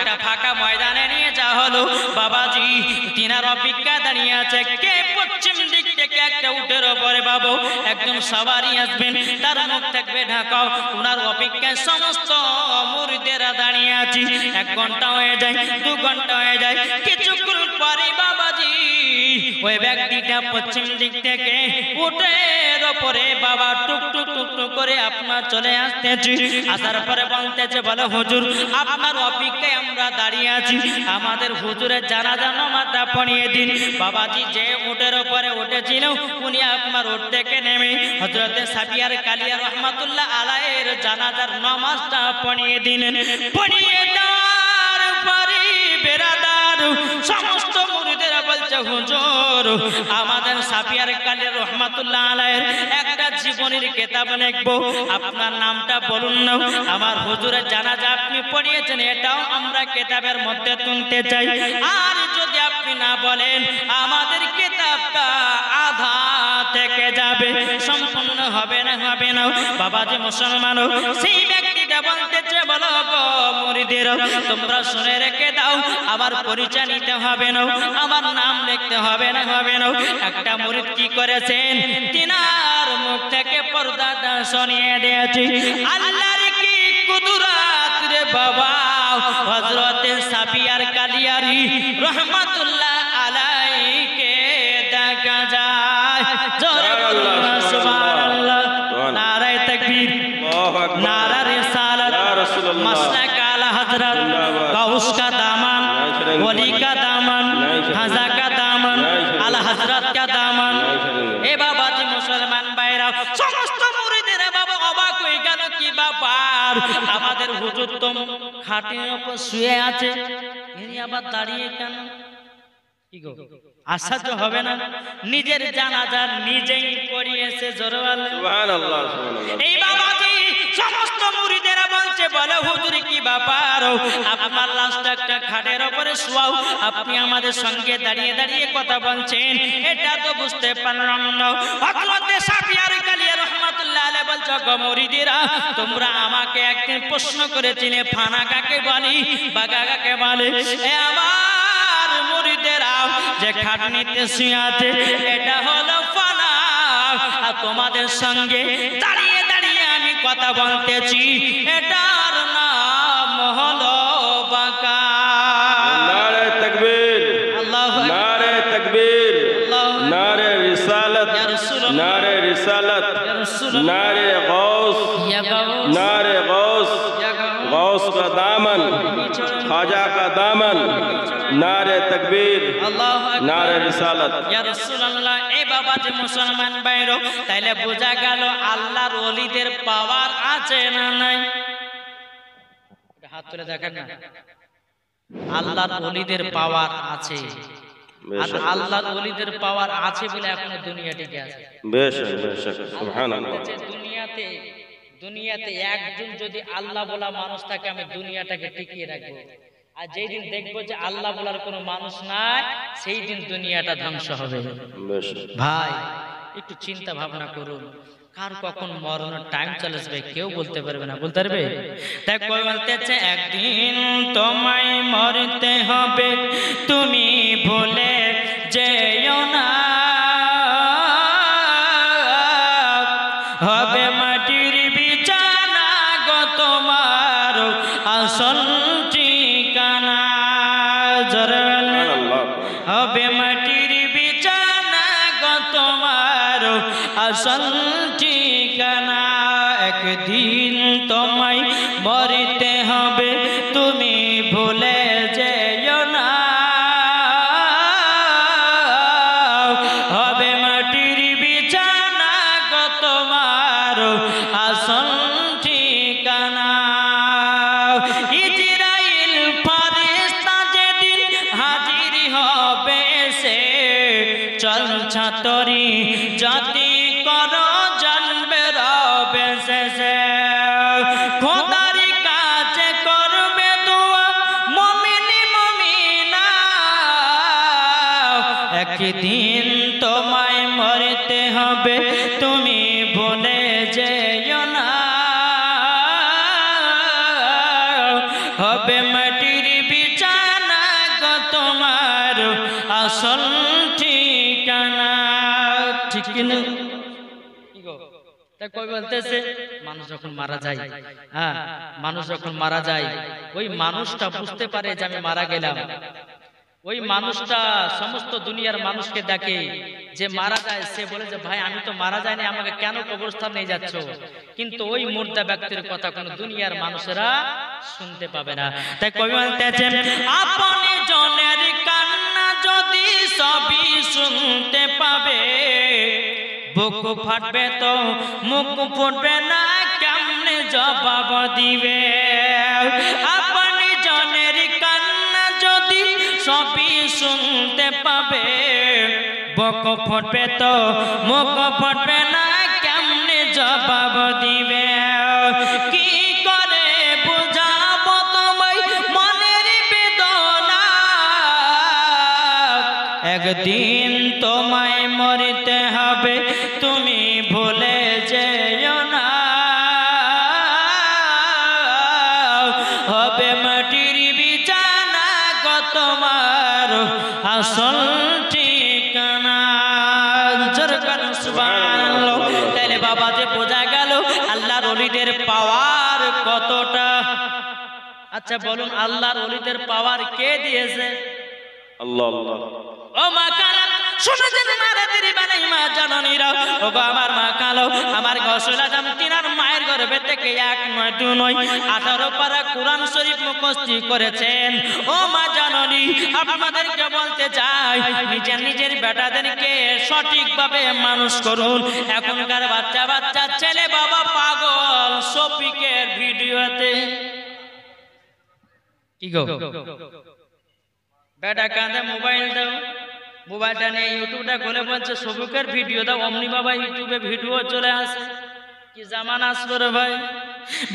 একটা ফাঁকা ময়দানে নিয়ে যাওয়া হলো। বাবাজি তিনার অপেক্ষা দাঁড়িয়ে আছে। কে পশ্চিম দিক থেকে একটা উটের উপরে বাবু একজন সওয়ারি আসবেন, তার মুখ থাকবে ঢাকাও। ওনার অপেক্ষায় সমস্ত মুরিদেরা দাঁড়িয়ে আছে। 1 ঘন্টা হয়ে যায়, 2 ঘন্টা হয়ে যায়, কিছুক্ষণ পরে বাবাজি ওই ব্যক্তিটা পশ্চিম দিক থেকে উটের উপরে বাবা টুক টুক টুক টুক করে আপনার চলে আসতেছে। আসার পরে বলতেছে, বলে হুজুর আপনার অপেক্ষায় আমরা দাঁড়িয়ে আছি, আমাদের হুজুরের জানাজা নামাজটা পড়িয়ে দিন। বাবাজি যে উটের উপরে উঠেছিল উনি আপনার উট থেকে নেমে হযরত সাফিয়ার কালিয়া রহমাতুল্লাহ আলাইহির জানাজার নামাজটা পড়িয়ে দিলেন। পড়িয়ে দেওয়ার পরে বেরাদার সমস্ত মুরিদেরা বলছে, হুজুর আমাদের সাফিয়ার কালিয়া রহমাতুল্লাহ আলাইহির একটা জীবনের কিতাব লিখবো, আপনার নামটা বলুন না। আমার হুজুরের জানাজা আপনি পড়িয়েছেন, এটাও আমরা কিতাবের মধ্যে তুলতে চাই। আর যদি আপনি না বলেন আমাদের কিতাবটা আধা থেকে যাবে, সম্পূর্ণ হবে না। বাবাজি মুসলমান সেই ব্যক্তিটা বলতেছে, বলো গো মুরিদেরা তোমরা শুনে রেখে দাও, আমার পরিচয় নিতে হবে না, আমার নাম লিখতে হবে না। একটা মুরিদ কি করেছেন, তিনার মুখ থেকে পর্দাটা সরিয়ে দিয়েছে। আল্লাহর কি কুদরত রে বাবা, হযরত সাফিয়ার কালিয়ারি রহমাতুল্লাহ আলাইহিকে দেখা যায়। জোরে বলুন সুবহানাল্লাহ। নারায়ে তাকবীর, নারা রিসালাত, মাসলাক আলা হযরত, গাউস কা দামান, ওলি কা দামান, খাজা কা দামান, আলা হযরত কা দামান। এ বাবাজি মুসলমান ভাইরা সমস্ত মুরিদেরা বাবা অবাক হয়ে গেল, কি ব্যাপার আমাদের হুজুর তো খাটের উপর শুয়ে আছে, ইনি আবার দাঁড়িয়ে কেন? কি গো আশ্চর্য হবে না? নিজের জানাজা নিজেই পড়িয়েছে। জোরে বলেন সুবহানাল্লাহ, সুবহানাল্লাহ। এই বাবাজি সমস্ত মুরিদেরা বলছে, বলে হুজুর কি ব্যাপার, আপনার লাশটা একটা খাটের উপরে শোয়াও, আপনি আমাদের সঙ্গে দাঁড়িয়ে দাঁড়িয়ে কথা বলছেন, এটা তো বুঝতে পারলাম না। হযরত সাফিয়ার কালিয়া রাহমাতুল্লাহ আলাইহি বলছে, গো মুরিদেরা তোমরা আমাকে একদিন প্রশ্ন করেছিলে ফানা কাকে বলে, বাগা কাকে বলে। এ আমার মুরিদেরা যে খাটনিতে শুয়ে আছে এটা হলো ফানা, আর তোমাদের সঙ্গে দাঁড়িয়ে দাঁড়িয়ে আমি কথা বলতেছি এটার নাম হলো বাঁকা। নারে তাকবীর, আল্লাহু আকবার, নারে তাকবীর, নারে রিসালাত, নারে রিসালাত, নারে গাউস, नारे गौस, गौस का दामन, ख्वाजा का दामन, नारे तकबीर, नारे रिसालत। या রাসূলুল্লাহ। এই বাবা যে মুসলমান ভাইরা তাইলে বোঝা গেল আল্লাহর ওলিদের পাওয়ার আছে না নাই? হাত তুলে দেখেন না, আল্লাহর ওলিদের পাওয়ার আছে। আর আল্লাহর ওলিদের পাওয়ার আছে বলে এখনো দুনিয়া টিকে আছে। বেশক বেশক সুবহানাল্লাহ। দুনিয়াতে একজন যদি আল্লাহ বলা মানুষ থাকে, আমি দুনিয়াটাকে টিকিয়ে রাখবো। আর যেই দিন দেখবো যে আল্লাহ বলার কোনো মানুষ নাই, সেই দিন দুনিয়াটা ধ্বংস হবে। ভাই একটু চিন্তা ভাবনা করুন, কার কখন মরণের টাইম চলে আসবে কেউ বলতে পারবে না। বলতে পারবে? তাই কই বলতেছে, একদিন তোমায় মরতে হবে, তুমি ভুলে যেও না, হবে মাটির বিছানা গো তোমার আসল ঠিকানা। জোরে হবে মাটির বিছানা গো তোমার আসল ঠিকানা। একদিন তোমায় মরতে হবে, তুমি ভুলে যেও না, হবে মাটির বিছানা গো তোমার আসল ঠিকানা। ইজরাইল ফেরেশতা যেদিন হাজির হবে, সে চল ছাতরি জাতি করো জানবে রবে শেষে, খোদার কাছে করবে দোয়া মুমিন মুমিনা। একদিন তোমায় মরতে হবে, তুমি ভুলে যেও না, হবে মাটির বিছানা গো তোমার আসল ঠিকানা। ঠিক কিনা? কই বলতেছে মানুষ যখন মারা যায়, হ্যাঁ মানুষ যখন মারা যায় ওই মানুষটা বুঝতে পারে যে আমি মারা গেলাম। ওই মানুষটা সমস্ত দুনিয়ার মানুষকে দেখে যে মারা যায়, সে বলে যে ভাই আমি তো মারা যাইনি, আমাকে কেন কবরস্থান নিয়ে যাচ্ছ? কিন্তু ওই মুর্দা ব্যক্তির কথা কোন দুনিয়ার মানুষেরা শুনতে পাবে না। তাই কবি বলতেছেন আপনি জনের কান্না যদি সবই শুনতে পাবে, বুক ফাটবে তো মুখ ফুটবে না, কেমনে জবাব দিবে? আপনি জনের কান্না যদি সবই শুনতে পাবে, বুক ফুটবে তো মুখ ফুটবে না, কেমনে জবাব দিবে? কি করে বুঝাবো তোমায় মনের বেদনা, একদিন তোমায় মরতে হবে, তুমি ভুলে যেও না। হবে মাটির বিছানা গো তোমার আসল ঠিকানা। সুবহানাল্লাহ। তাহলে বাবা যে বোঝা গেল আল্লাহর ওলিদের পাওয়ার কতটা। আচ্ছা বলুন আল্লাহর ওলিদের পাওয়ার কে দিয়েছে? আল্লাহ আল্লাহ। ও মা কালা শুনেছেন মারা দিদি বানাই মা জননীরা, ও গো আমার মা কালো, আমার গসল আজম তিনার মায়ের গর্ভে থেকে 1 নয় 2 নয় 18 পারা কোরআন শরীফ মুখস্থ করেছেন। ও মা জননী আপনাদেরকে বলতে চাই নিজের নিজের বেটাদেরকে সঠিকভাবে মানুষ করুন। এখনকার বাচ্চা বাচ্চা ছেলে বাবা পাগল শফিকের ভিডিওতে। কি গো বেটা কাঁদে মোবাইল দাও, মোবাইলটা নিয়ে ইউটিউবটা খুলে বলছে শফিকের ভিডিও দাও, অমনি বাবা ইউটিউবে ভিডিও চলে আসে। কি জামানা আসলো রে ভাই।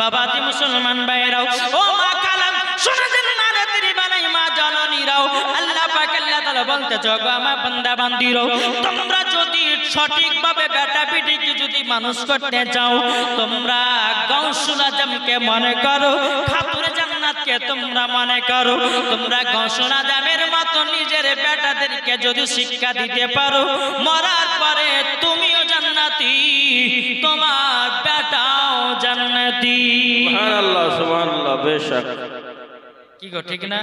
বাবাজি মুসলমান ভাইরাও, ও মা কালাম শুনেছেন মারা তিরি বানাই মা জননীরাও, আল্লাহ পাক আল্লাহ তাআলা বলতে জগো আমার বান্দা বান্দিরও, তোমরা যদি সঠিকভাবে বেটা বেটিকে যদি মানুষ করতে চাও, তোমরা গাউসুল আজমকে মনে করো, খাতুনে জান্নাতকে তোমরা মনে করো। তোমরা গাউসুল আজমের মতো নিজের বেটাদেরকে যদি শিক্ষা দিতে পারো, মরার পরে তুমিও জান্নাতি, তোমার বেটাও জান্নাতি। সুবহানাল্লাহ সুবহানাল্লাহ। বেশক কি গো ঠিক না?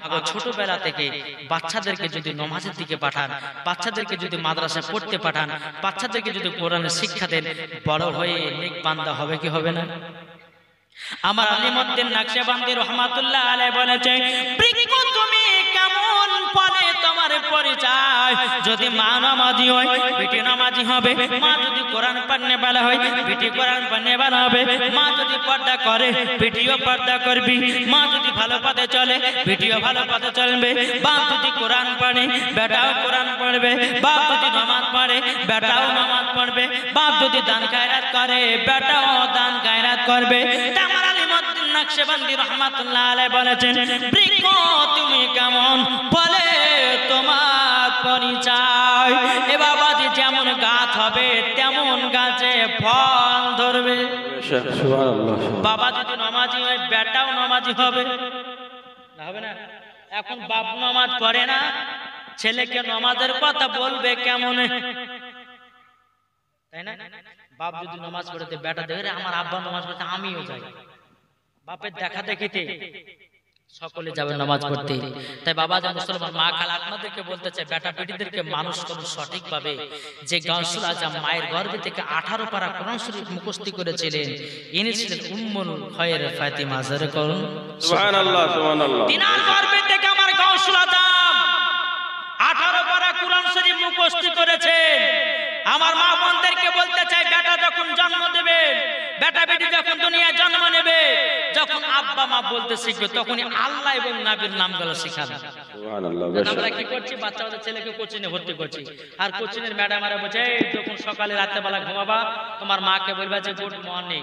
আবার ছোটবেলা থেকে বাচ্চাদেরকে যদি নামাজের দিকে পাঠান, বাচ্চাদেরকে যদি মাদ্রাসায় পড়তে পাঠান, বাচ্চাদেরকে যদি কোরআনের শিক্ষা দেন, বড় হয়ে নেক বান্দা হবে কি হবে না? আমার আলিমউদ্দিন নকশবন্দি রহমাতুল্লাহ আলাইহি বলেছে বৃক্ষ তুমি কেমন ফলে তোমার পরিচয়। যদি মা নামাজি হয় বেটি নামাজি হবে, মা যদি কোরআন পড়নে वाला হয় বেটি কোরআন পড়নে वाला হবে, মা যদি পর্দা করে বেটিও পর্দা করবে, মা যদি ভালো পথে চলে বেটিও ভালো পথে চলবে, বাপ যদি কোরআন পড়ে বেটাও কোরআন পড়বে, বাপ যদি নামাজ পড়ে বেটাও নামাজ পড়বে, বাপ যদি দান খায়রাত করে বেটাও দান খায়রাত করবে। আমার আলিমউদ্দিন নকশবন্দি রহমাতুল্লাহ আলাইহি বলেছেন বৃক্ষ তুমি কেমন বলে তোমার পরিচয়। এ বাবাজি যেমন গাছ হবে তেমন গাছে ফল ধরবে। সুবহানাল্লাহ। বাবা যদি নামাজি হয় বেটাও নামাজি হবে, না হবে না? এখন বাপ নামাজ পড়ে না, ছেলেকে নামাজের কথা বলবে কেমন, তাই না? বাপ যদি নামাজ পড়তে বেটা দেখে আমার আব্বা নামাজ পড়তে আমিও যাই, বাপের দেখা দেখিতে সকলে যাবে নামাজ পড়তে। তাই বাবা যে মুসলমান মা খালা আপনাদেরকে বলতে চাই বেটা বেটিদেরকে মানুষ করুন সঠিকভাবে। যে গাউসুল আজম মায়ের গর্ভে থেকে 18 পারা কোরআন শরীফ মুখস্থ করেছিলেন, ইনি ছিলেন উম্মুল খায়র ফাতিমা। জোরে করুন সুবহানাল্লাহ সুবহানাল্লাহ। তিনার গর্ভে থেকে আমার গাউসুল আজম 18 পারা কোরআন শরীফ মুখস্থ করেছেন। আমার মা বোনদেরকে বলতে চাই বেটা যখন জন্ম দেবে, বেটা বেটি যখন দুনিয়া জন্ম নেবে, যখন আব্বা মা বলতে শিখবে তখনই আল্লাহ এবং নবীর নামগুলো শিখাবে। সুবহানাল্লাহ। আমরা কি করছি বাচ্চা ওদের ছেলেকে কোচিনে ভর্তি করছি, আর কোচিনের ম্যাডামরা বলছে যখন সকালে রাতে বেলা ঘুমাবা তোমার মাকে বলবা যে গুড মর্নিং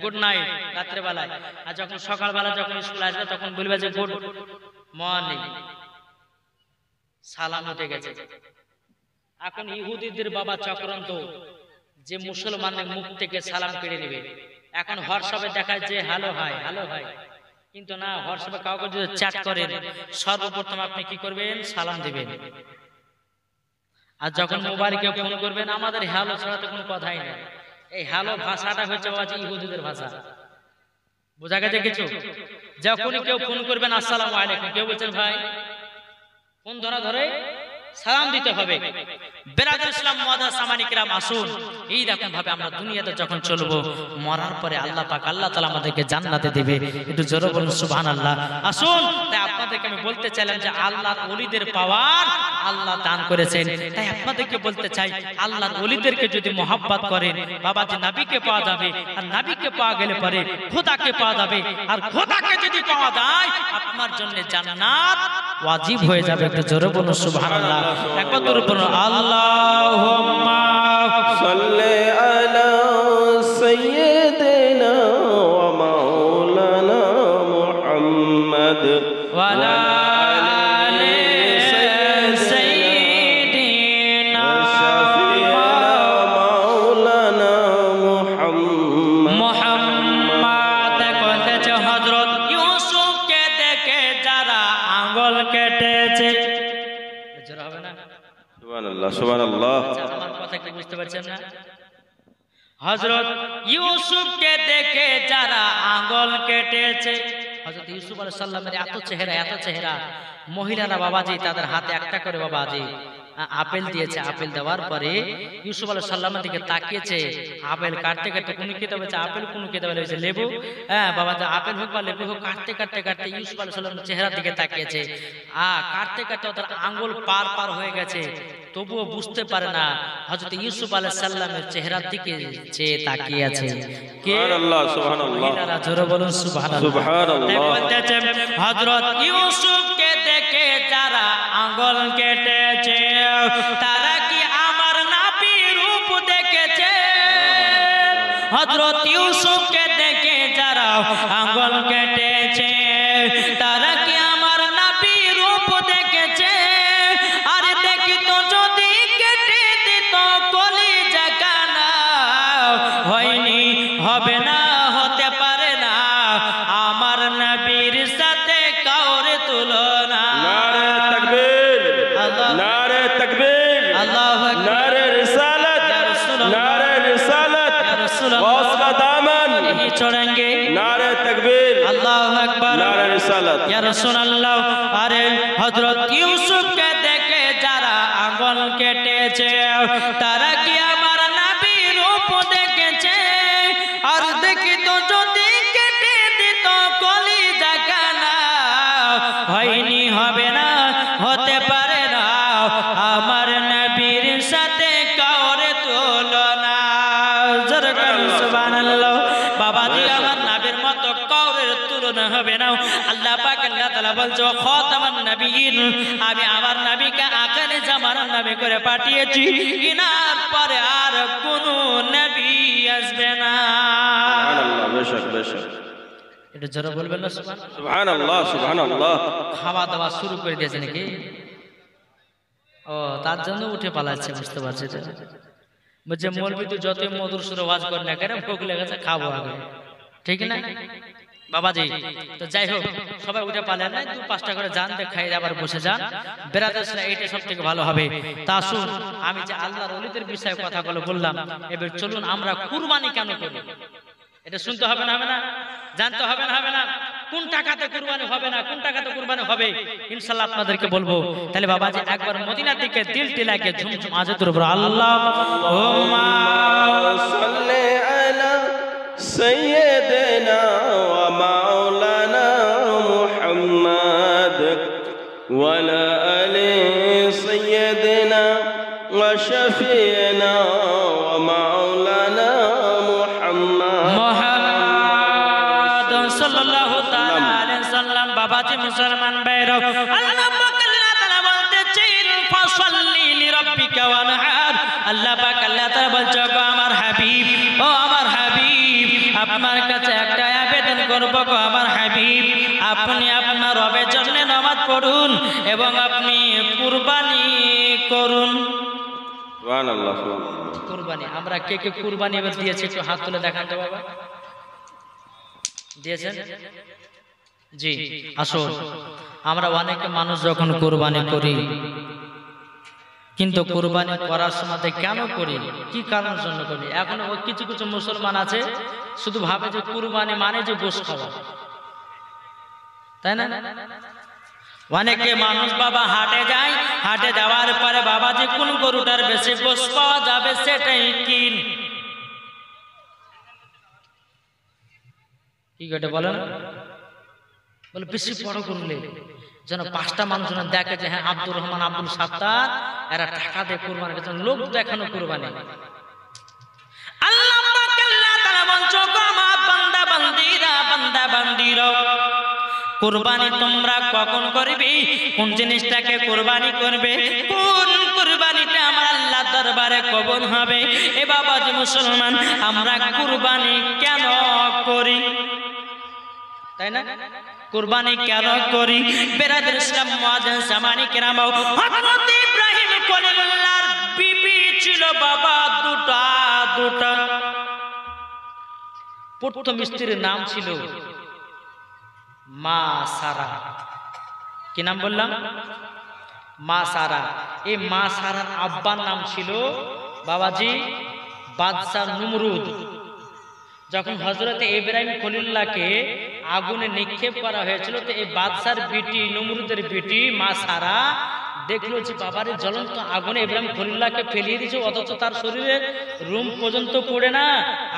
গুড নাইট রাত্রে বেলায়, আর যখন সকালবেলা যখন স্কুল আসবে তখন বলবা যে গুড মর্নিং সালাম উঠে গেছে। এখন ইহুদিদের বাবা চক্রান্ত যে মুসলমানের মুখ থেকে সালাম কেড়ে নেবে। এখন হোয়াটসঅ্যাপে দেখায় যে হ্যালো হাই হ্যালো হাই, কিন্তু না, হোয়াটসঅ্যাপে কাউকে যদি চ্যাট করেন সর্বপ্রথম আপনি কি করবেন? সালাম দিবেন। আর যখন মোবাইলকে ফোন করবেন আমাদের হ্যালো ছাড়া তো কোনো কথাই নেই। এই হ্যালো ভাষাটা হচ্ছে বাবা ইহুদিদের ভাষা। বোঝা গেছে কিছু? যখনই কেউ ফোন করবেন আসসালামু আলাইকুম, কেউ বলছেন ভাই, ফোন ধরা ধরে সালাম দিতে হবে। বেরাদুল ইসলাম মুআদ্দাস সামানি কিরাম, আসুন এই রকম ভাবে আমরা দুনিয়াতে যখন চলবো, মরার পরে আল্লাহ পাক আল্লাহ তাআলা আমাদেরকে জান্নাতে দিবে। একটু জোরে বলুন সুবহানাল্লাহ। আসুন, তাই আপনাদেরকে আমি বলতে চাইলাম যে আল্লাহর ওলিদের পাওয়ার আল্লাহ দান করেছেন। তাই আপনাদেরকে বলতে চাই, আল্লাহর ওলিদেরকে যদি মহব্বত করেন বাবা, যে নবীকে পাওয়া যাবে, আর নবীকে পাওয়া গেলে পরে খোদাকে পাওয়া যাবে, আর খোদাকে যদি পাওয়া যায় আপনার জন্য জান্নাত ওয়াজিব হয়ে যাবে। একটু জোরে বলুন সুবহানাল্লাহ। একবার জোরে বলুন আল্লাহুম্মা সাল্লি আলা সাইয়্যিদিনা ওয়া মাওলানা মুহাম্মদ ওয়া আলা আলি সাইয়্যিদিনা মাওলানা মুহাম্মদ। বলতেছে হযরত ইউসুফকে দেখে যারা আঙ্গুল কেটেছে, জোরে হবে না? সুবহানাল্লাহ সুবহানাল্লাহ। আমার কথা কি বুঝতে পারছেন না? হযরত ইউসুফকে দেখে যারা আঙ্গুল কেটেছে, হযরত ইউসুফ আলাইহিস সালামের এত চেহারা, মহিলারা বাবাজি তাদের হাতে একটা করে বাবাজি আপেল দিয়েছে। আপেল দেওয়ার পরে ইউসুফ আলাইহিস সালামের দিকে তাকিয়েছে। আপেল কাটতে কোন কিতাবে আছে আপেল, কোন কিতাবে আছে লেবু। হ্যাঁ বাবাজি, আপেল হোক বা লেবু হোক, কাটতে ইউসুফ আলাইহিস সালামের চেহারার দিকে তাকিয়েছে। কাটতে ওদের আঙ্গুল পার হয়ে গেছে, তবুও বুঝতে পারে না হযরত ইউসুফ আলাইহিস সালামের চেহারার দিকে চেয়ে তাকিয়ে আছে কে? সুবহানাল্লাহ সুবহানাল্লাহ। মহিলারা জোরে বলুন সুবহানাল্লাহ সুবহানাল্লাহ। বলতেছে হযরত ইউসুফকে দেখে যারা আঙ্গুল কেটেছে তারা কি আমার নবীর রূপ দেখেছে? হযরত ইউসুফকে দেখে যারা আঙ্গুল কেটেছে তারা কি আমার নবীর রূপ দেখেছে? আরে দেখিত যদি কেটে দিত কলিজা কানা, হয়নি, হবে না, হতে পারে না আমার নবীর সাথে কাউরে তুলনা। নারে তাকবীর, নারে তাকবীর, আল্লাহু আকবার, নারে রিসালাত, নারে রিসালাত, ওয়াসকা দামন नहीं छोड़ेंगे। नारे तकबीर, अल्लाहु अकबर, नारे रिसालत। या रसूल अल्लाह। अरे हजरत यूसुफ के देखे যারা আঙ্গুল কেটেছে তারা কি আমার নবীর রূপ দেখেছে? আর দেখিত যদি কেটে দিত কলিজা কানা, হয়নি, হবে না, হতে পারে না আমার নবীর সাথে কাউরে তুলনা। জোরে বলুন সুবহানাল্লাহ। বাবাজি আমার নবীর মতো কাউরের তুলনা হবে না। আল্লাহ পাক আল্লাহ তাআলা বলছে খাতামান নবিয়্যিন, আমি আমার নবীকে আখির জামানার নবী করে পাঠিয়েছি, ইনার পরে আর কোনো নবী আসবে না। সুবহানাল্লাহ, বেশক বেশক। এটা জোরে বলবেন না সুবহানাল্লাহ। সুবহানাল্লাহ সুবহানাল্লাহ। খাওয়া দাওয়া শুরু করে দিয়েছে নাকি? ও, তার জন্য উঠে পালাচ্ছে, বুঝতে পারছি তো। বলছে মৌলবি তো যতই মধুর সুরে ওয়াজ করে না কেন, ভোগ লেগেছে, খাবো আগে, ঠিক না বাবাজি? তো যাই হোক, সবাই উঠে পালেন না, 2-5টা করে যান, খাই আবার বসে যান। বেরাদার এটা সব থেকে ভালো হবে। তা শুন, আমি যে আল্লাহর ওলিদের বিষয়ে কথাগুলো বললাম, এবার চলুন আমরা কুরবানি কেন করি এটা শুনতে হবে না, হবে না? জানতে হবে না, হবে না? কোন টাকাতে কুরবানি হবে না, কোন টাকাতে কুরবানি হবে ইনশাআল্লাহ আপনাদেরকে বলবো। তাহলে বাবাজি একবার মদিনার দিকে দিল টিলাকে ঝুমঝুম আজাদ রব আল্লাহুম্মা সাল্লি আলা সাইয়্যিদিনা ওয়া মাওলানা মুহাম্মদ ওয়া আলা আলি সাইয়্যিদিনা ওয়া শাফিনা ওয়া মাওলানা মুহাম্মদ সাল্লাল্লাহু তাআলা আলাইহি সাল্লাম। বাবাজি মুসলমান ভাইরা, আল্লাহ পাক আল্লাহ তাআলা বলতেছেন ফাসাল্লি লিরাব্বিকা ওয়ানহার। আল্লাহ পাক আল্লাহ তাআলা বলছে গো আমার হাবিব, ও আমার হাবিব, আপনার কাছে একটা আবেদন করব গো আমার হাবিব, আপনি আপনার রবের জন্য নামাজ পড়ুন এবং আপনি কুরবানি করুন। সুবহানাল্লাহ সুবহানাল্লাহ। কুরবানি আমরা কে কে কুরবানি এবার দিয়েছি একটু হাত তুলে দেখান তো বাবা। দিয়েছেন? জি আসুন, আমরা অনেক মানুষ যখন কুরবানি করি, কিন্তু কুরবানি করার সময় কেন করি, কি কারণের জন্য করি? এখন কিছু কিছু মুসলমান আছে শুধু ভাবে যে কুরবানি মানে যে গোশ খাওয়া, তাই না? অনেকে মানুষ বাবা হাটে যায়, হাটে যাওয়ার পরে বাবা যে কোন গরুটার বেশি গোশ পাওয়া যাবে সেটাই কিন। কি ঘটে বলেন? বলে বেশি বড় করলে যেন 5টা মানুষ যেন দেখে যে হ্যাঁ আব্দুর রহমান, আব্দুল সাত্তার এরা টাকা দিয়ে কুরবানি করছেন, লোক দেখানো কুরবানি। আল্লাহ পাক আল্লাহ তাআলা বলছো আমার বান্দা বান্দিরা, বান্দা বান্দিরা, কুরবানি তোমরা কখন করবে, কোন জিনিসটাকে কুরবানি করবে, কোন কুরবানিটা আমার আল্লাহ দরবারে কবুল হবে। এ বাবাজি মুসলমান, আমরা কুরবানি কেন করি, তাই না? কুরবানি কেন করি? বেরাদর ইসলাম মুআজ্জিন জামানি কেরাম, হযরত ইব্রাহিম খলিলুল্লাহর বিবি ছিল বাবা দুটা। প্রথম স্ত্রীর নাম ছিল মা সারা। কি নাম বললাম? মা সারা। এই মা সারার আব্বার নাম ছিল বাবাজি বাদশা নমরুদ। যখন হযরত ইব্রাহিম খলিলুল্লাহকে আগুনে নিক্ষেপ করা হয়েছিল, তো এই বাদশার বিটি নমরুদের বিটি মা সারা দেখলো যে বাবারে জ্বলন্ত আগুনে ইব্রাহিম খলিলুল্লাহকে ফেলিয়ে দিয়েছে, অথচ তার শরীরে রুম পর্যন্ত পড়ে না,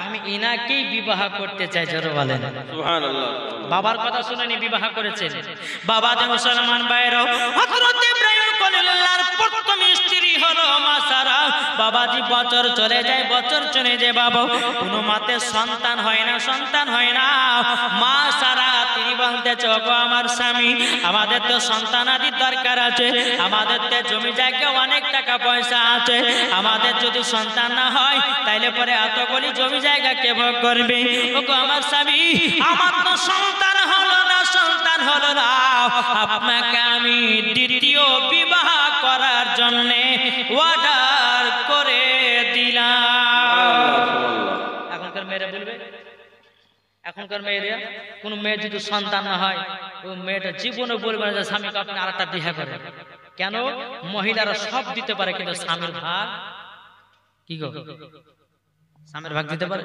আমি এনাকেই বিবাহ করতে চাই। জোরে বলেন সুবহানাল্লাহ। বাবার কথা শুনেনি বিবাহ করেছেন। বাবা যে মুসলমান ভাইরাও, হযরত ইব্রাহিম খলিলুল্লাহর প্রথম স্ত্রী হলো মা সারা। বাবাজি বছর চলে যায়, বছর চলে যায় বাবা, কোনো মতে সন্তান হয় না, সন্তান হয় না। মা সারা তিনি বলতে চোখো আমার স্বামী, আমাদের তো সন্তান আদির দরকার আছে, আমাদের তো জমি জায়গা অনেক টাকা পয়সা আছে, আমাদের যদি সন্তান না হয় তাইলে পরে এতগুলি জমি জায়গা কে ভোগ করবে? ওগো আমার স্বামী, আমার তো সন্তান হলো না, সন্তান হলো না, আপনাকে আমি দ্বিতীয় বিবাহ করার জন্য অর্ডার করে দিলাম। এখনকার মেয়েরা বলবে, এখনকার মেয়েরা, কোন মেয়ে যদি সন্তান না হয় ও মেয়েটা জীবনে বলবে না যে স্বামীকে আপনি আরেকটা বিয়ে করেন। কেন? মহিলারা সব দিতে পারে, কিন্তু স্বামীর ভাগ কি গো? স্বামীর ভাগ দিতে পারে?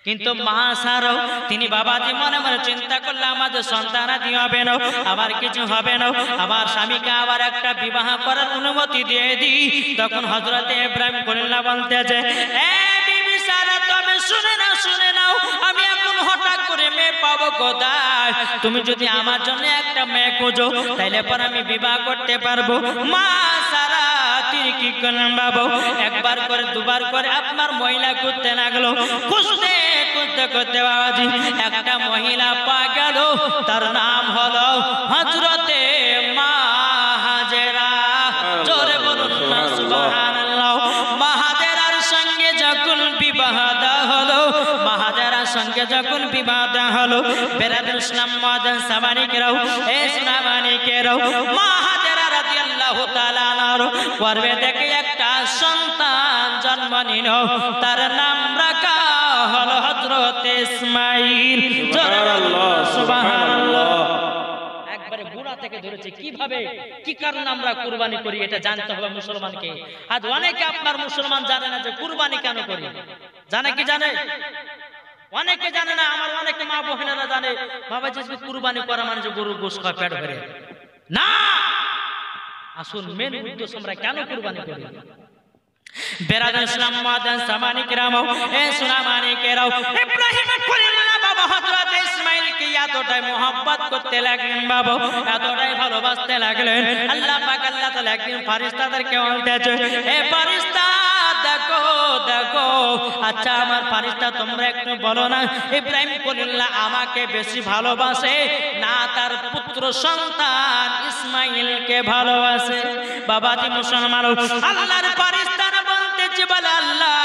কিন্তু মা সারাও তিনি বাবাজি মনে মনে চিন্তা করলে আমাদের সন্তান আদি হবে না, আবার কিছু হবে না, আমার স্বামীকে আবার একটা বিবাহ করার অনুমতি দিয়ে দিই। তখন হযরত ইব্রাহিম খলিলুল্লাহ বলতেছে, এ বিবি সারা, তবে শুনে নাও, আমি এখন হঠাৎ করে মেয়ে পাবো কোথায়? তুমি যদি আমার জন্য একটা মেয়ে খোঁজো তাইলে পর আমি বিবাহ করতে পারবো। মা সারা তিনি কি করলেন বাবু, একবার করে দুবার করে আপনার মহিলা খুঁজতে লাগলো, খুঁজতে করতে বাবাজি একটা মহিলা পাওয়া গেল, তার নাম হলো হযরতে মা হাজেরা। জোরে বলুন না সুবহানাল্লাহ। মা হাজেরার সঙ্গে যখন বিবাহ হলো, মা হাজেরার সঙ্গে যখন বিবাহ হলো, বেরাদর ইসলাম মুআজ্জিন সামানিকেরাও, এ সুনামানিকেরাও, মা হাজেরা রাদিয়াল্লাহু তাআলা আনহার গর্ভে থেকে একটা সন্তান জন্ম নিল, তার নাম রাখা হলো হযরত ইসমাঈল। সুবহানাল্লাহ। একবারে বুড়া থেকে ধরেছে। কিভাবে, কি কারণে আমরা কুরবানি করি এটা জানতে হবে মুসলমানকে। আজ অনেকে আপনার মুসলমান জানে না যে কুরবানি কেন করি। জানে কি? জানে? অনেকে জানে না। আমার অনেক মা বোনেরা জানে বাবা যে কুরবানি করা মানে যে গরুর গোশত খায় পেট ভরে না। আসুন মেন উদ্দেশ্য আমরা কেন কুরবানি করি। বেরাদর ইসলাম মুআজ্জিন সামানিকেরাম, এ সুনামানিকেরাও, ইব্রাহিম খলিলুল্লাহ বাবা হযরত ইসমাঈলকে এতটাই মোহাব্বত করতে লাগলেন বাবা, এতটাই ভালোবাসতে লাগলেন। আল্লাহ পাক আল্লাহ তাআলা একদিন ফেরেশতাদেরকে বলতেছে, এ ফেরেশতা দেখো দেখো, আচ্ছা আমার ফেরেশতা তোমরা একটু বলো না ইব্রাহিম খলিলুল্লাহ আমাকে বেশি ভালোবাসে না তার পুত্র সন্তান ইসমাঈলকে ভালোবাসে? বাবাজি মুসলমান, আল্লাহর ফেরেশতারা বলতেছে, বলে আল্লাহ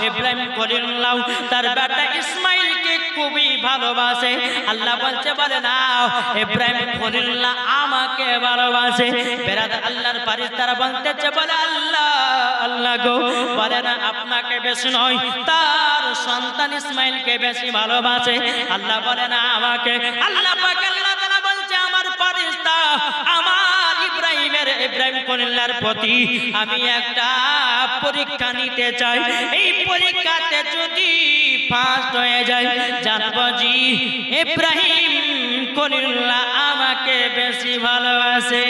ইব্রাহিম খলিলুল্লাহ তার বেটা ইসমাঈলকে খুবই ভালোবাসে। আল্লাহ বলছে, বলে না ইব্রাহিম খলিলুল্লাহ আমাকে ভালোবাসে। বেরাদর আল্লাহর ফেরেশতারা বলতেছে, বলে আল্লাহ আল্লাহ গো, বলে না আপনাকে বেশি নয় তার সন্তান ইসমাঈলকে বেশি ভালোবাসে। আল্লাহ বলে না আমাকে। আল্লাহ পাক ইব্রাহিম খলিলুল্লাহর প্রতি আমি একটা পরীক্ষা নিতে চাই, এই পরীক্ষাতে যদি ফার্স্ট হয়ে যায় জানবো জি ইব্রাহিম খলিলুল্লাহ আমাকে বেশি ভালোবাসে।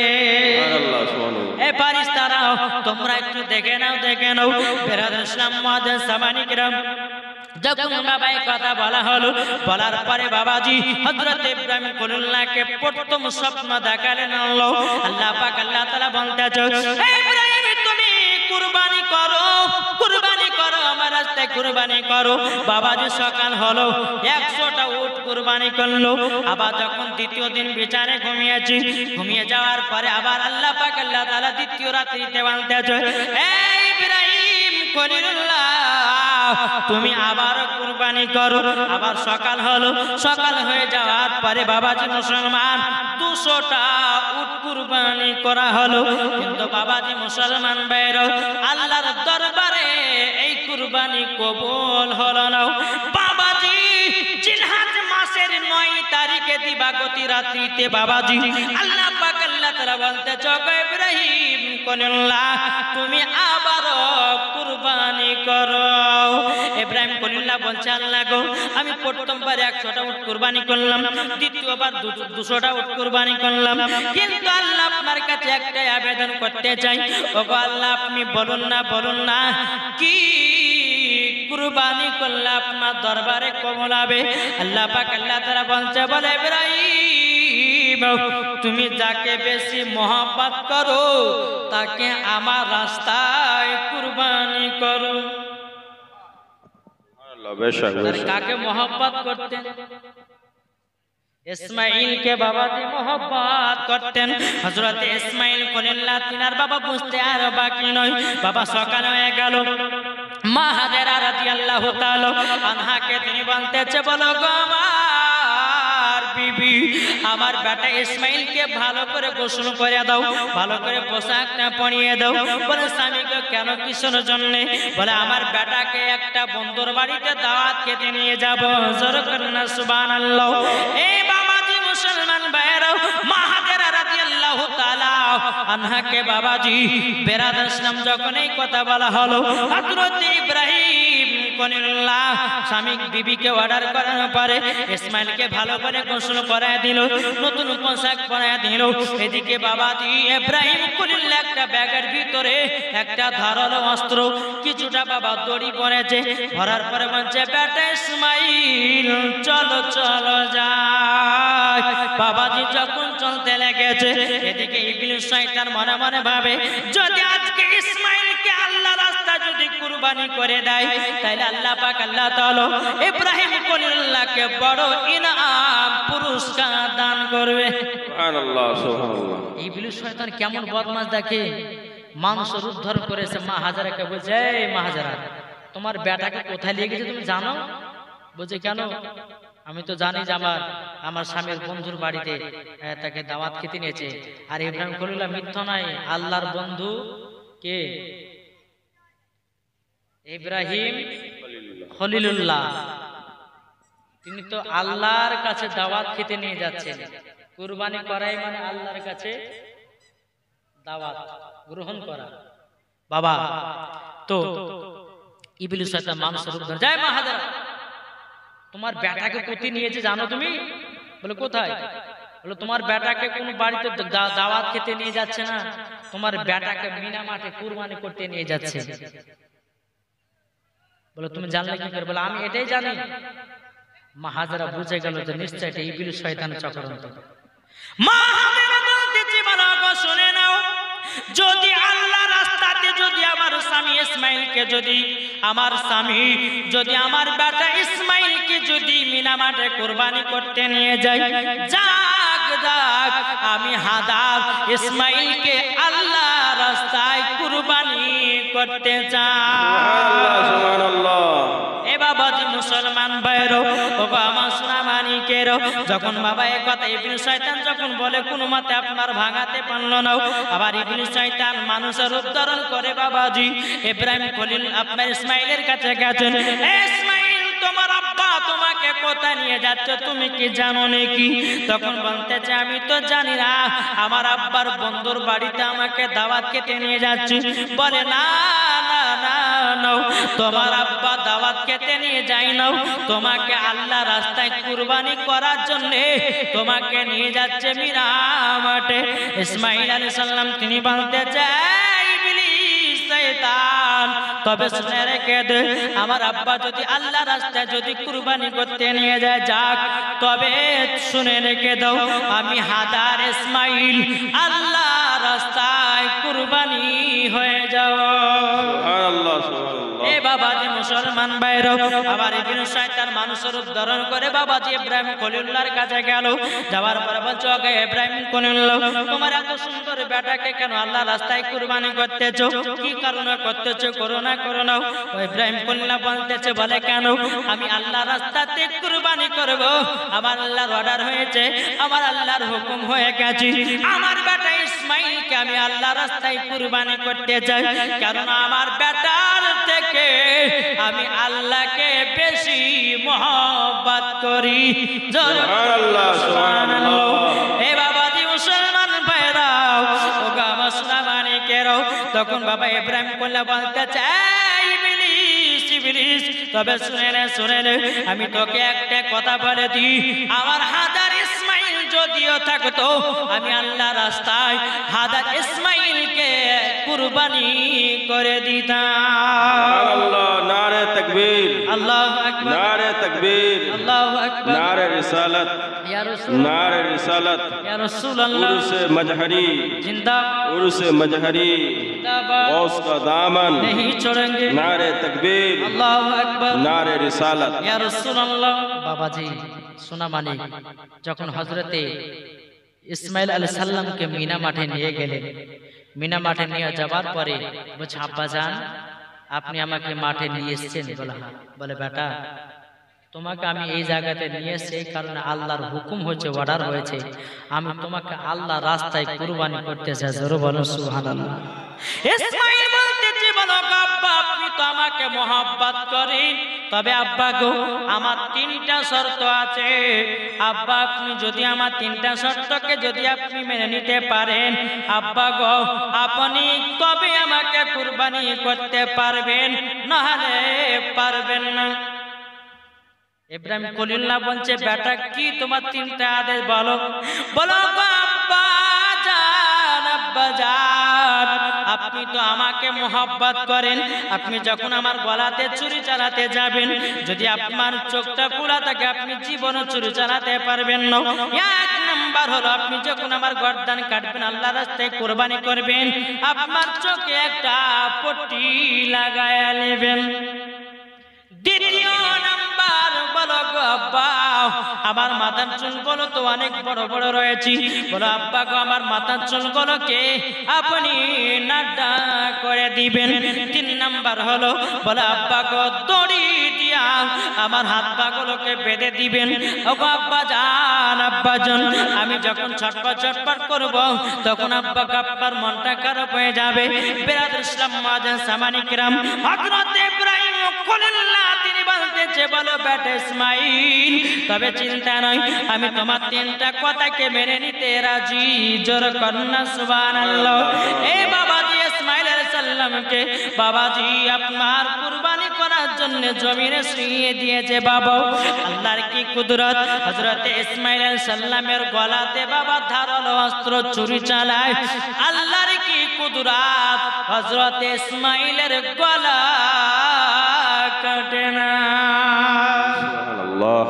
সুবহানাল্লাহ সুবহানাল্লাহ। এ ফারিস্তারা তোমরা একটু দেখে নাও বেরাদর ইসলাম মুআজ্জাজ সামানি কিরাম, যখন বাবাই কথা বলা হলো, বলার পরে বাবাজি হযরত ইব্রাহিম খলিলুল্লাহকে প্রথম স্বপ্ন দেখালেন আল্লাহ। আল্লাহ পাক আল্লাহ তাআলা বলতেছে, হে ইব্রাহিম তুমি কুরবানি করো, কুরবানি করো, আমার রাস্তায় কুরবানি করো। বাবাজি সকাল হলো 100টা উট কুরবানি করলো। আবার যখন দ্বিতীয় দিন বিচারে ঘুমিয়েছি, ঘুমিয়ে যাওয়ার পরে আবার আল্লাহ পাক আল্লাহ তাআলা দ্বিতীয় রাত্রিতে বলতেছে, হে ইব্রাহিম খলিলুল্লাহ তুমি আবার কুরবানি করো। আবার সকাল হলো, সকাল হয়ে যাওয়ার পরে বাবাজি মুসলমান 200টা উট কুরবানি করা হলো। কিন্তু বাবাজি মুসলমান ভাইরা আল্লাহর দরবারে এই কুরবানি কবুল হলো না। বাবাজি জিলহজ মাসের 9 তারিখে দিবাগত রাত্রিতে বাবাজি আল্লাহ পাক আল্লাহ তাআলা বলতেছে, ইব্রাহিম খলিলুল্লাহ তুমি আবার কুরবানি করো। ইব্রাহিম খলিলুল্লাহ বলছে, আল্লাহ গো আমি প্রথমবার 100টা উট কুরবানি করলাম, দ্বিতীয়বার 200টা উট কুরবানি করলাম, কিন্তু আল্লাহ আপনার কাছে একটাই আবেদন করতে চাই, ওগো আল্লাহ আপনি বলুন না কি কুরবানি করলে আপনার দরবারে কবুল হবে। আল্লাহ পাক আল্লাহ তাআলা বলছে, বলে ইব্রাহিম তুমি যাকে বেশি মহব্বত করো তাকে আমার রাস্তায় কুরবানি করো। কাকে মহব্বত করতেন? ইসমাইলকে বাবাজি মহব্বত করতেন। হযরত ইসমাইল খলিলুল্লাহ তিনার বাবা বুঝতে আর বাকি নয়। বাবা সকাল হয়ে গেল, মা হাজেরা রাদিয়াল্লাহু তাআলা আনহাকে তিনি বলতেছে, বলো গো আমার বিবি, আমার বেটা ইসমাইলকে ভালো করে গোসল করে দাও, ভালো করে পোশাকটা পরিয়ে দাও। বলে স্বামীকে কেন, কিসের জন্য? বলে আমার বেটাকে একটা বন্ধুর বাড়িতে দাওয়াত খেতে নিয়ে যাব। জোরে করেন না সুবহানাল্লাহ। এই বাবাজি মুসলমান ভাইরা মা হাজেরা রাদিয়াল্লাহু তাআলা আনহাকে বাবাজি বেরাদার ইসলাম যখন এই কথা বলা হলো, হযরত ইব্রাহিম খলিলুল্লাহ স্বামী বিবিকে অর্ডার করার পরে ইসমাইলকে ভালো করে গোসল করায় দিল, নতুন পোশাক পরায় দিল। এদিকে বাবাজি ইব্রাহিম খলিলুল্লাহ একটা ব্যাগের ভিতরে একটা ধারালো অস্ত্র, কিছুটা বাবা দড়ি পড়েছে, ভরার পরে বলছে, বেটা ইসমাইল চলো চলো যাই। বাবাজি যখন চলতে লেগেছে, এদিকে ইবলিস শয়তান মনে মনে ভাবে, যদি আজকে ইসমাইলকে আল্লাহ রাস্তা যদি কুরবানি করে দেয়, তাহলে আল্লাহ পাক আল্লাহ তাআলা ইব্রাহিম খলিলুল্লাহকে বড় ইনাম পুরস্কার দান করবে। সুবহানাল্লাহ সুবহানাল্লাহ। ইবলিস শয়তান কেমন বদমাশ দেখে, মাংস উদ্ধার করেছে। মা হাজারাকে বলছে, এই মা হাজারা তোমার বেটাকে কোথায় নিয়ে গেছে তুমি জানো? বলছে কেন? আমি তো জানি যে আমার স্বামীর বন্ধুর বাড়িতে তাকে দাওয়াত খেতে নিয়েছে। আর ইব্রাহিম খলিলুল্লাহ মিথ্যা নাই, আল্লাহর বন্ধু কে? ইব্রাহিম খলিলুল্লাহ। তিনি তো আল্লাহর কাছে দাওয়াত খেতে নিয়ে যাচ্ছেন। কুরবানি করাই মানে আল্লাহর কাছে দাওয়াত গ্রহণ করা। বাবা তো ইবলিস শয়তান মাংস রূপ ধরে যায়, মা হাজারা তোমার বেটাকে কোথায় নিয়েছে জানো তুমি? বলে কোথায়? বলে তোমার বেটাকে কোন বাড়িতে দাওয়াত খেতে নিয়ে যাচ্ছে না, তোমার বেটাকে মিনা মাঠে কুরবানি করতে নিয়ে যাচ্ছে। বলে তুমি জানলে কি করে? বলে আমি এটাই জানি। মা হাজারা বুঝে গেল যে নিশ্চয় এটা ইবলিস শয়তানের চক্রান্ত। মা হাজারা বলতেছে, বলো গো শুনে নাও, যদি আল্লাহ রাস্তাতে যদি আমার স্বামী ইসমাইলকে যদি আমার বেটা ইসমাইলকে যদি মিনা মাঠে কুরবানি করতে নিয়ে যাই, যাক আমি হাদার ইসমাইলকে আল্লাহ রাস্তায় কুরবানি করতে চাই। সুবহানাল্লাহ। এ বাবাজি মুসলমান ভাইরো, ও আমার সোনা মানিকেরো, যখন বাবা এই কথা ইবলিস শয়তান যখন বলে কোনো মতে আপনার ভাঙাতে পারল না, আবার ইবলিস শয়তান মানুষের রূপ ধারণ করে বাবাজি ইব্রাহিম খলিল আপনার ইসমাইলের কাছে গেছেন। ইসমাইল তোমার আব্বা তোমাকে কোথায় নিয়ে যাচ্ছে তুমি কি জানো নাকি? তখন বলতেছে আমি তো জানি না, আমার আব্বার বন্ধুর বাড়িতে আমাকে দাওয়াত খেতে নিয়ে যাচ্ছে। বলে না না না না, তোমার আব্বা দাওয়াত খেতে নিয়ে যায় না, তোমাকে আল্লাহ রাস্তায় কুরবানি করার জন্য তোমাকে নিয়ে যাচ্ছে মিনা মাঠে। ইসমাঈল আলাইহিস সালাম তিনি বলতে চাই ইবলিস শয়তান, তবে শুনে রেখে দে, আমার আব্বা যদি আল্লাহ রাস্তায় যদি কুরবানি করতে নিয়ে যায় যাক, তবে শুনে রেখে দাও আমি হাদার ইসমাঈল আল্লাহ রাস্তায় কুরবানি হয়ে যাও। সুবহানাল্লাহ সুবহানাল্লাহ। এ বাবাজি মুসলমান ভাইরা, আবার ইবনে শয়তান মানুষের উদ্ধারণ করে বাবাজি ইব্রাহিম খলিলুল্লাহর কাছে গেল। যাওয়ার পরে বলছে ওকে ইব্রাহিম খলিলুল্লাহ, তোমার এত সুন্দর বেটাকে কেন আল্লাহ রাস্তায় কুরবানি করতেছো? কি কারণে করতেছো? করো না করো না। ও ইব্রাহিম খলিলুল্লাহ বলতেছে বলে কেন? আমি আল্লাহ রাস্তাতে কুরবানি করব, আমার আল্লাহর অর্ডার হয়েছে, আমার আল্লাহর হুকুম হয়ে গেছে, আমার বেটা ইসমাঈলকে আমি আল্লাহ রাস্তায় কুরবানি করতে চাই, কারণ আমার বেটার থেকে আমি আল্লাহকে বেশি মহব্বত করি। সুবহানাল্লাহ সুবহানাল্লাহ। এ বাবাজি মুসলমান ভাইরাও, ও গা মুসলমানিকেরাও, তখন বাবা ইব্রাহিম কল্লা বলতে চাই ইবলিস ইবলিস, তবে শুনে নে আমি তোকে একটা কথা বলে দিই, আমার হাজার ইসমাঈল যদিও থাকতো আমি আল্লাহ রাস্তায় হাজার ইসমাঈলকে কুরবানি করে দিতাম। সুবহানাল্লাহ। নারে তাকবীর, আল্লাহু আকবার, নারে তাকবীর, আল্লাহু আকবার, নারে রিসালাত, ইয়া রাসূল, नारे रिसालत, ইয়া রাসূলুল্লাহ, उर्स मजहरी, जिंदाबाद उर्स मजहरी, जिंदाबाद, गौस का दामन, नहीं छोड़ेंगे। नारे तकबीर, আল্লাহু আকবার, नारे रिसालत। ইয়া রাসূলুল্লাহ। বাবাজি সোনা মানিক যখন হযরতে ইসমাঈল আলাইহিস সালামকে মিনা মাঠে নিয়ে গেলেন, মিনা মাঠে নিয়ে যাবার পরে বলছে আব্বাজান আপনি আমাকে মাঠে নিয়ে এসেছেন? বলে হ্যাঁ। বলে বেটা তোমাকে আমি এই জায়গাতে নিয়ে এসেছি এই কারণে আল্লাহর হুকুম হয়েছে, অর্ডার হয়েছে, আমি তোমাকে আল্লাহ রাস্তায় কুরবানি করতে চাই। জোরে বলো সুবহানাল্লাহ। ইসমাঈল বলতেছে বলো আব্বা আপনি তো আমাকে মহব্বত করেন, তবে আব্বা গো আমার তিনটা শর্ত আছে। আব্বা আপনি যদি আমার তিনটা শর্তকে যদি আপনি মেনে নিতে পারেন আব্বা গো আপনি তবে আমাকে কুরবানি করতে পারবেন, নাহলে পারবেন না। ইব্রাহিম খলিলুল্লাহ বলছে বেটা কি তোমার তিনটা আদেশ বলো? বলো আব্বা জান, আব্বা জান আপনি তো আমাকে মোহাব্বত করেন, আপনি যখন আমার গলাতে ছুরি চালাতে যাবেন যদি আপনার চোখটা খোলা থাকে আপনি জীবনও ছুরি চালাতে পারবেন না। এক নাম্বার হলো আপনি যখন আমার গর্দান কাটবেন আল্লাহ রাস্তায় কুরবানি করবেন আপনার চোখে একটা পট্টি লাগায়া নেবেন। দ্বিতীয় নাম্বার বলো গো আব্বা আমার মাথার চুলগুলো তো অনেক বড় বড় রয়েছে, বলো আব্বা গো আমার মাথার চুলগুলোকে আপনি নাড্ডা করে দিবেন। তিন নাম্বার হলো বলো আব্বা গো দড়ি দিয়া আমার হাত পাগুলোকে বেঁধে দিবেন। ও আব্বা জান, আব্বা জান আমি যখন ছটপট ছটপট করব তখন আব্বা আপনার মনটা খারাপ হয়ে যাবে। বিরাদর ইসলাম মুআজ্জিন সামানি কিরাম, হযরত ইব্রাহিম খলিলুল্লাহ তিনি বলতেছে বলো বেটা ইসমাঈল তবে চিন্তা নয় আমি তোমার তিনটা কথাকে মেনে নিতে রাজি। জোর কন্না সুবহানাল্লাহ। এই বাবাজি ইসমাঈল আলাইহিস সালামকে বাবাজি আপনার কুরবানি করার জন্য জমিনে শুইয়ে দিয়েছে। বাবা আল্লাহর কি কুদরত, হযরত ইসমাঈল আলাইহিস সালামের গলাতে বাবা ধারালো অস্ত্র ছুরি চালায়। আল্লাহর কি কুদরত, হযরত ইসমাঈলের গলা কাটে না। সুবহানাল্লাহ।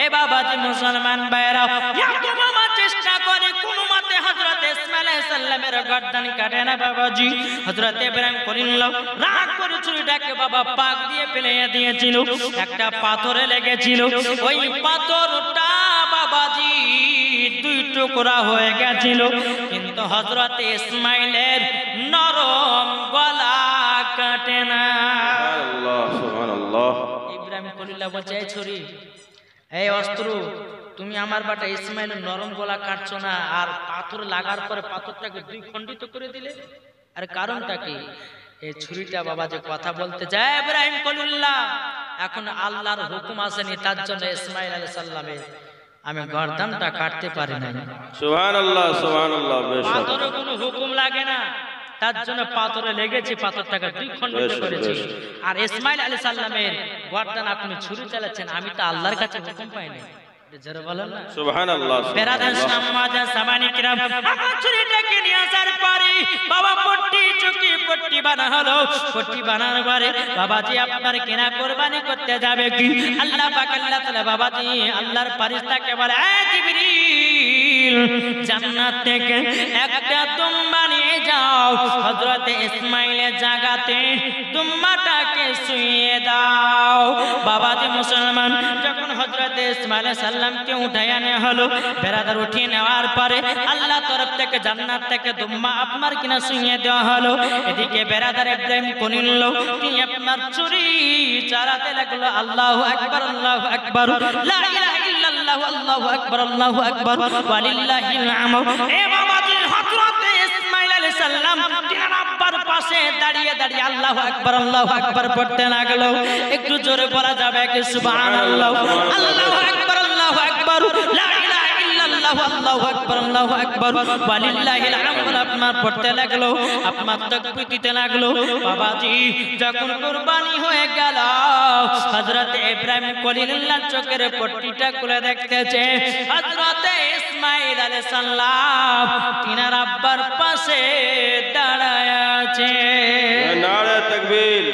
এ বাবাজি মুসলমান ভাইরা ইয়াকুব মামা চেষ্টা করে কোনো মতে হযরত ইসমাঈল আলাইহিস সালামের গর্দান কাটে না। বাবাজি হযরত ইব্রাহিম খলিলুল্লাহ রাগ করে ছুরিটাকে বাবা পাক দিয়ে ফেলে দিয়েছিল, একটা পাথরে লেগেছিল, ওই পাথরটা বাবাজি দুই টুকরা হয়ে গেছিল, কিন্তু হযরত ইসমাঈলের নরম গলা কাটে না। সুবহানাল্লাহ সুবহানাল্লাহ। ইব্রাহিম খলিলুল্লাহ বলছে এই ছুরি এই অস্ত্র তুমি আমার বাটা ইসমাঈলের নরম গলা কাটছো না, আর পাথর লাগার পরে পাথরটাকে দুই খণ্ডিত করে দিলে, আর কারণটা কি? এই ছুরিটা বাবা যে কথা বলতে যায় ইব্রাহিম খলিলুল্লাহ এখন আল্লাহর হুকুম আসেনি, তার জন্য ইসমাইল আলাইহিস সালামের আমি গর্দানটা কাটতে পারি নাই। সুবহানাল্লাহ সুবহানাল্লাহ। বেশক পাথরে কোনো হুকুম লাগে না, তার জন্য পাথরে লেগেছি, পাথরটাকে দুই খণ্ডিত করেছি। আর ইসমাইল আলাইহিস সালামের গর্দান আপনি ছুরি চালাচ্ছেন, আমি তো আল্লাহর কাছে হুকুম পাই নাই। জোরে বলেন না সুবহানাল্লাহ। বেরাদার সামাজা সামানি কিরাম আমার ছুরিটাকে নিয়ে আসার পরে বাবা পট্টি চুকি পট্টি বানা হলো। পট্টি বানানোর পরে বাবাজি আপনার কেনা কুরবানি করতে যাবে কি? আল্লাহ পাক আল্লাহ তাআলা বাবাজি আল্লাহর ফেরেশতাকে বলে, এ জিবরিল জান্নাত থেকে একটা দুম্বা নিয়ে যাও, হযরত ইসমাইলের জায়গাতে দুম্বাটাকে শুইয়ে দাও। বাবাজি মুসলমান যখন হযরত ইসমাইল সাল্লামকে উঠায় আনা হলো, বেরাদার উঠিয়ে নেওয়ার পরে আল্লাহ তরফ থেকে জান্নাত থেকে দুম্বা আপনার কিনা শুইয়ে দেওয়া হলো। এদিকে বেরাদার ইব্রাহিম কলিল তিনি আপনার ছুরি চালাতে লাগলো। আল্লাহু আকবার আল্লাহু আকবার লা ইলাহা ইল্লাল্লাহ আল্লাহু আকবার আল্লাহু আকবার ওয়ালিল্লাহিল হামদ। এ বাবাজি হযরত ইসমাইল আলাইহিস সালাম তিনার আব্বার পাশে দাঁড়িয়ে দাঁড়িয়ে আল্লাহু আকবার পড়তে লাগলো। একটু জোরে বলা যাবে কি? সুবহানাল্লাহ আল্লাহু আকবার আল্লাহু আকবার লা ইলাহা ইল্লাল্লাহ আল্লাহু আকবার আল্লাহু আকবার ওয়ালিল্লাহিল হামদ আপনার পড়তে লাগলো, আপনার তাকবীর দিতে লাগলো। বাবাজি যখন কুরবানি হয়ে গেল, হযরত ইব্রাহিম খলিলুল্লাহ চোখের পট্টিটা খুলে দেখতেছে হযরত ইসমাইল আলাইহিস সালাম তিনার আব্বার পাশে দাঁড়ায় আছে। নারে তাকবীর,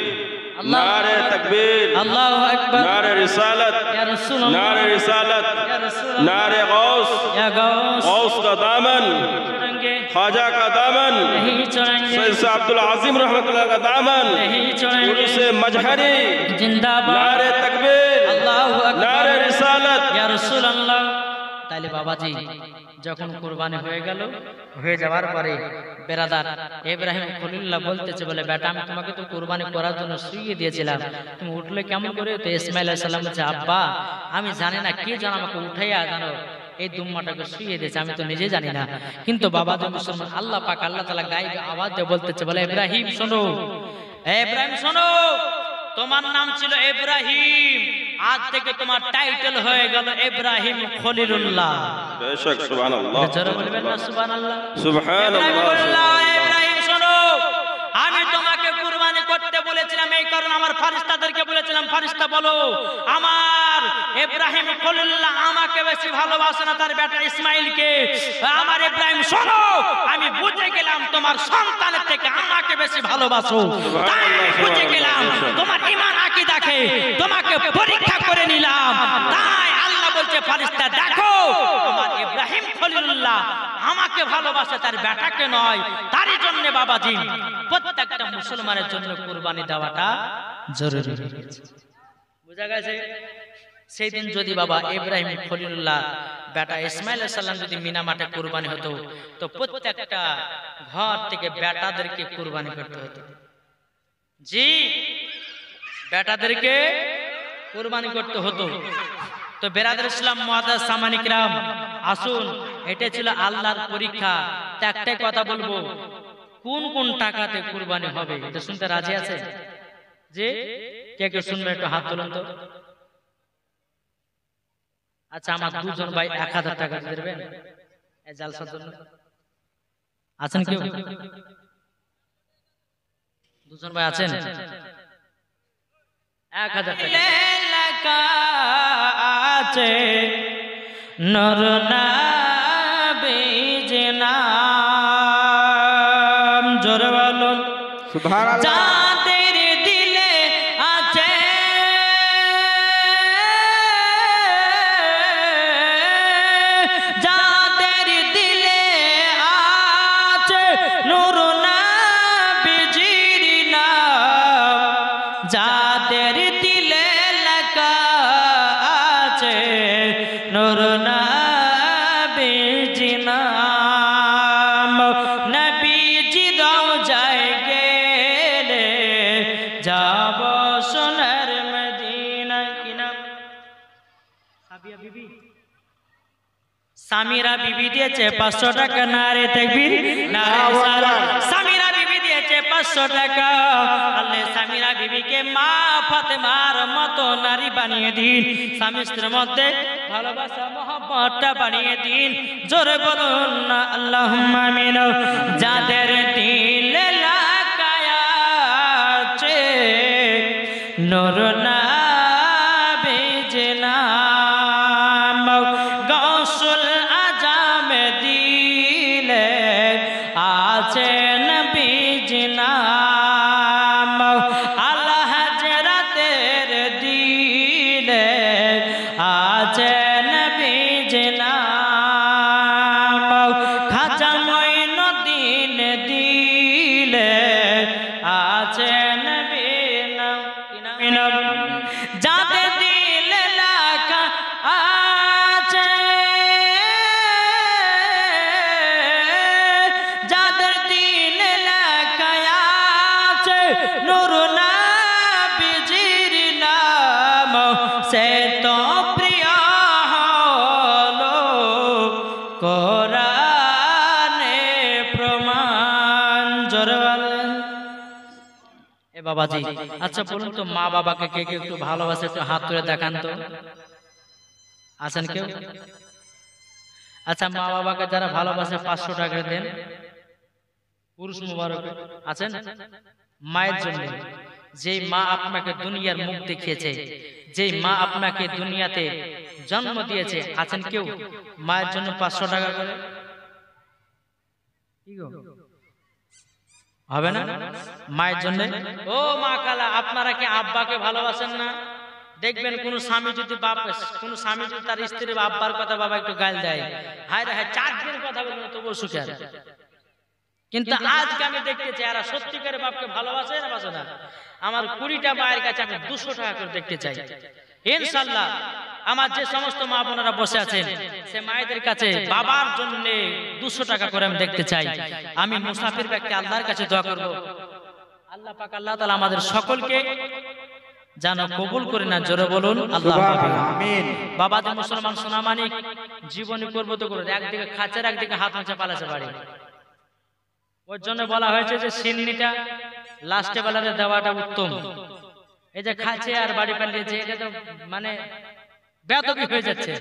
নারে তাকবীর, আল্লাহু আকবার, নারে রিসালাত, ইয়া রাসূলুল্লাহ, नारे रिसालत, ইয়া রাসূলুল্লাহ, नारे गौस, ইয়া গাউস, गौस का दामन, चढ़ेंगे ख्वाजा का दामन, नहीं चढ़ेंगे, सैयद शाह अब्दुल आज़िम रहमतुल्लाह का दामन, नहीं चढ़ेंगे, उर्से मजहरी, जिंदाबाद, नारे तकबीर, अल्लाहु अकबर, नारे रिसालत। ইয়া রাসূলুল্লাহ। তাইলে বাবাজি যখন কুরবানি হয়ে গেল, হয়ে যাওয়ার পরে বেরাদার ইব্রাহিম খলিলুল্লাহ বলতেছে, বলে বেটা আমি তোমাকে তো কুরবানি করার জন্য শুইয়ে দিয়েছিলাম, তুমি উঠলে কেমন করে? তো ইসমাইল আলাইহিস সালাম বলছে, আব্বা আমি জানি না কে যেন আমাকে উঠাইয়া জানো এই দুম্মাটাকে শুইয়ে দিয়েছে, আমি তো নিজে জানি না। কিন্তু বাবা যে মুসলমান আল্লাহ পাক আল্লাহ তাআলা গায়েবে আওয়াজ দিয়ে বলতেছে, বলে ইব্রাহিম শোনো, ইব্রাহিম শোনো, তোমার নাম ছিল ইব্রাহিম, আজ থেকে তোমার টাইটেল হয়ে গেল ইব্রাহিম খলিলুল্লাহ। बेशक सुभान अल्लाह, জোরে বলবেন না সুবহানাল্লাহ। सुभान ইব্রাহিম বলল, अल्लाह। ইব্রাহিম শোনো, আমি তোমাকে কুরবানি করতে বলেছিলাম, এই কারণে আমার ফেরেশতাদেরকে বলেছিলাম, ফেরেশতা বলো আমার ইব্রাহিম খলিলুল্লাহ আমাকে বেশি ভালোবাসে না তার বেটা ইসমাইলকে। আমার ইব্রাহিম শোনো, আমি বুঝে গেলাম তোমার সন্তানের থেকে আমাকে বেশি ভালোবাসো, তাই আমি বুঝে গেলাম তোমার ঈমান আকীদাকে তোমাকে পরীক্ষা করে নিলাম। তাই আল্লাহ বলছে ফেরেশতা দেখো তোমার ইব্রাহিম খলিলুল্লাহ আমাকে ভালোবাসে, তার বেটাকে নয়। তারই জন্য বাবাজি প্রত্যেকটা মুসলমানের জন্য কুরবানি দেওয়াটা জরুরি হয়ে গেছে। বুঝা গেছে? সেই দিন যদি বাবা ইব্রাহিম খলিলুল্লাহ বেটা ইসমাইল আলাইহিস সালাম যদি মিনা মাঠে কুরবানি হতো, তো প্রত্যেকটা ঘর থেকে বেটাদেরকে কুরবানি করতে হতো। জি, বেটাদেরকে কুরবানি করতে হতো। তো বেরাদার ইসলাম মুআদ্দাস সামানিক রাম, আসুন, এটা ছিল আল্লাহর পরীক্ষা। তো একটাই কথা বলবো, কোন কোন টাকাতে কুরবানি হবে এটা শুনতে রাজি আছে? যে কে কে শুনবে একটু হাত তুলুন তো। আচ্ছা, আমার দুজন ভাই 1000 টাকা দিয়ে দেবেন এই জালসার জন্য। আছেন কেউ? দুজন ভাই আছেন? 1000 টাকা আছে নর নবীর নাম, জোরে বলুন সুবহানাল্লাহ। যাদের দিলে আছে যাদের দিলে আছে নূর নবীর নাম, যাদের দিলে লেখা আছে নূর নবীর নাম, নবীজি রওজায় গেলে যাব সোনার মদিনা। কি নাম? সাবিয়া বিবি, সামিরা বিবি দিয়েছে 500 টাকা। নারে তাকবীর, নারে সালাত। সামিরা বিবি দিয়েছে 500 টাকা আল্লাহ সামিরা বিবিকে মা ফাতেমার মতো নারী বানিয়ে দিন, স্বামী স্ত্রীর মধ্যে ভালোবাসা মহব্বতটা বানিয়ে দিন। জোরে বলুন না আল্লাহুম্মা আমিন। যাদের দিলে লাগায়া আছে নূর নবীর নাম, গাউসুল আজম দিলে আছে নবীর নাম, আল্লাহ হাজরাতের দিলে আছে নবীর নাম, খাজা মঈনুদ্দিন দিলে আছে নবীর নাম। যাদের দিলে লেখা আছে, যাদের দিলে লেখা আছে নূর নবীজির নাম, সে তো প্রিয় হলো কোরআনে প্রমাণ। জোরে বলেন। এ বাবাজি, আচ্ছা বলুন তো, মা বাবাকে কে কে একটু ভালোবাসে? একটু হাত তুলে দেখান তো, আছেন কেউ? আচ্ছা, মা বাবাকে যারা ভালোবাসে 500 টাকা দেন। পুরুষ মুবারক আছেন? মায়ের জন্য, যেই মা আপনাকে দুনিয়ার মুখ দেখিয়েছে, যেই মা আপনাকে দুনিয়াতে জন্ম দিয়েছে, আছেন কেউ মায়ের জন্য 500 টাকা করে? কি গো, হবে না? মায়ের জন্য। ও মা কালা, আপনারা কি আব্বাকে ভালোবাসেন না? দেখবেন কোন স্বামী যদি তার স্ত্রীর আব্বার কথা বাবা একটু গাল দেয়, হায় রে হায়, 4 দিন কথা বলবে না তবুও সুখে আছে। কিন্তু আজকে আমি দেখতেছি এরা সত্যিকারে বাপকে ভালোবাসে না বাসে না। আমার 20টা মায়ের কাছে আমি 200 টাকা করে দেখতে চাই। ইনশাআল্লাহ আমার যে সমস্ত মা বোনেরা বসে আছেন, সে মায়েদের কাছে বাবার জন্য 200 টাকা করে আমি দেখতে চাই। আমি মুসাফির ব্যক্তি আল্লাহর কাছে দোয়া করব, আল্লাহ পাক আল্লাহ তাআলা আমাদের সকলকে যেন কবুল করে না। জোরে বলুন আল্লাহুম্মা আমিন। বাবা যে মুসলমান সোনামানিক জীবনী করবো তো করে, একদিকে খাচ্ছের একদিকে হাত মুছে পালাছে বাড়ি। ওর জন্য বলা হয়েছে যে সিন্নিটা লাস্টে বেলাতে দেওয়াটা উত্তম। এই যে খাচ্ছে আর বাড়ি পালিয়েছে, এটা তো মানে বেয়াদবি হয়ে যাচ্ছে।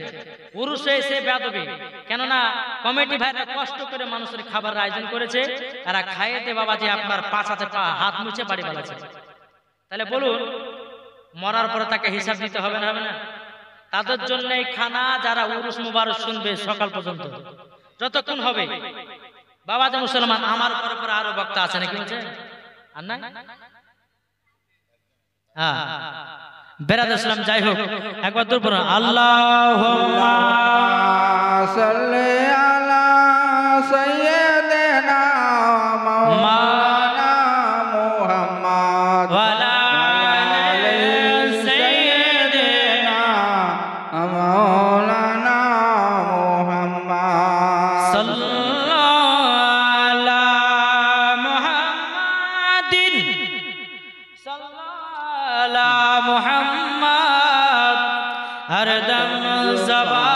পুরুষ এসে বেয়াদবি, কেননা কমিটি ভাইরা কষ্ট করে মানুষের খাবার আয়োজন করেছে, তারা খাইয়েতে বাবাজি আপনার পাছাতে হাত মুছে বাড়ি পালাচ্ছে। তাহলে বলুন, মরার পরে তাকে হিসাব দিতে হবে না? হবে না? তাদের জন্য এই খানা যারা উরুস মুবারক শুনবে সকাল পর্যন্ত যতক্ষণ হবে। বাবা যে মুসলমান, আমার পরে পরে আরো বক্তা আছে নাকি বলছে? আর না, হ্যাঁ বেরাদ ইসলাম। যাই হোক, একবার দূর পড়ুন, আল্লাহুম্মা সাল্লি আলা সাইয়্যিদিনা মাওলানা মুহাম্মদ ওয়া আলা আলি সাইয়্যিদিনা মাওলানা মুহাম্মদ সাল্লাল্লাহু আলা মুহাম্মাদিন সাল্লাল্লাহু আলা মুহাম্মদ হরদম জবান